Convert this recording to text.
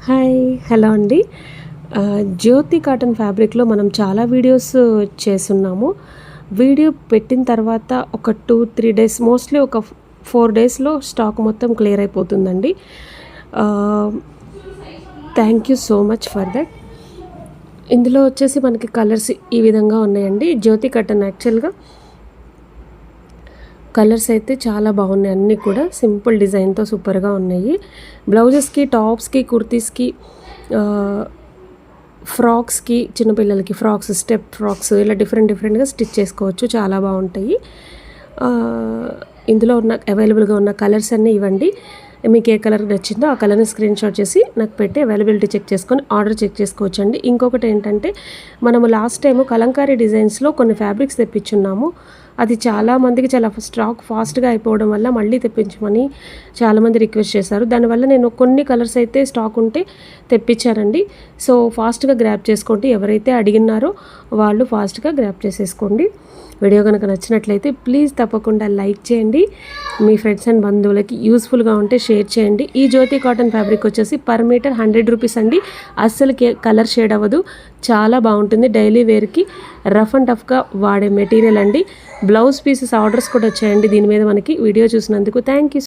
Hi hello అండి. జ్యోతి cotton ఫ్యాబ్రిక్లో మనం చాలా వీడియోస్ చేస్తున్నాము. వీడియో పెట్టిన తర్వాత ఒక 2-3 డేస్, మోస్ట్లీ ఒక 4 డేస్లో స్టాక్ మొత్తం క్లియర్ అయిపోతుందండి. Thank you so much for that. ఇందులో వచ్చేసి మనకి కలర్స్ ఈ విధంగా ఉన్నాయండి. జ్యోతి కాటన్ యాక్చువల్గా కలర్స్ అయితే చాలా బాగున్నాయి, అన్నీ కూడా సింపుల్ డిజైన్తో సూపర్గా ఉన్నాయి. బ్లౌజెస్కి, టాప్స్కి, కుర్తీస్కి, ఫ్రాక్స్కి, చిన్నపిల్లలకి ఫ్రాక్స్, స్టెప్ ఫ్రాక్స్ ఇలా డిఫరెంట్గా స్టిచ్ చేసుకోవచ్చు, చాలా బాగుంటాయి. ఇందులో ఉన్న అవైలబుల్గా ఉన్న కలర్స్ అన్నీ ఇవ్వండి. మీకు ఏ కలర్ నచ్చిందో ఆ కలర్ని స్క్రీన్ షాట్ చేసి నాకు పెట్టి అవైలబిలిటీ చెక్ చేసుకొని ఆర్డర్ చెక్ చేసుకోవచ్చండి. ఇంకొకటి ఏంటంటే, మనము లాస్ట్ టైము కలంకారీ డిజైన్స్లో కొన్ని ఫ్యాబ్రిక్స్ తెప్పించున్నాము. అది చాలామందికి చాలా స్టాక్ ఫాస్ట్గా అయిపోవడం వల్ల మళ్ళీ తెప్పించమని చాలామంది రిక్వెస్ట్ చేశారు. దానివల్ల నేను కొన్ని కలర్స్ అయితే స్టాక్ ఉంటే తెప్పించానండి. సో ఫాస్ట్గా గ్రాప్ చేసుకోండి, ఎవరైతే అడిగినారో వాళ్ళు ఫాస్ట్గా గ్రాప్ చేసేసుకోండి. వీడియో కనుక నచ్చినట్లయితే ప్లీజ్ తప్పకుండా లైక్ చేయండి. మీ ఫ్రెండ్స్ అండ్ బంధువులకి యూస్ఫుల్గా ఉంటే షేర్ చేయండి. ఈ జ్యోతి కాటన్ ఫ్యాబ్రిక్ వచ్చేసి పర్ మీటర్ 100 రూపీస్ అండి. అస్సలు కలర్ షేడ్ అవ్వదు, చాలా బాగుంటుంది. డైలీ వేర్కి రఫ్ అండ్ టఫ్గా వాడే మెటీరియల్ అండి. బ్లౌజ్ పీసెస్ ఆర్డర్స్ కూడా వచ్చాయండి దీని మీద మనకి. వీడియో చూసినందుకు థ్యాంక్ యూ.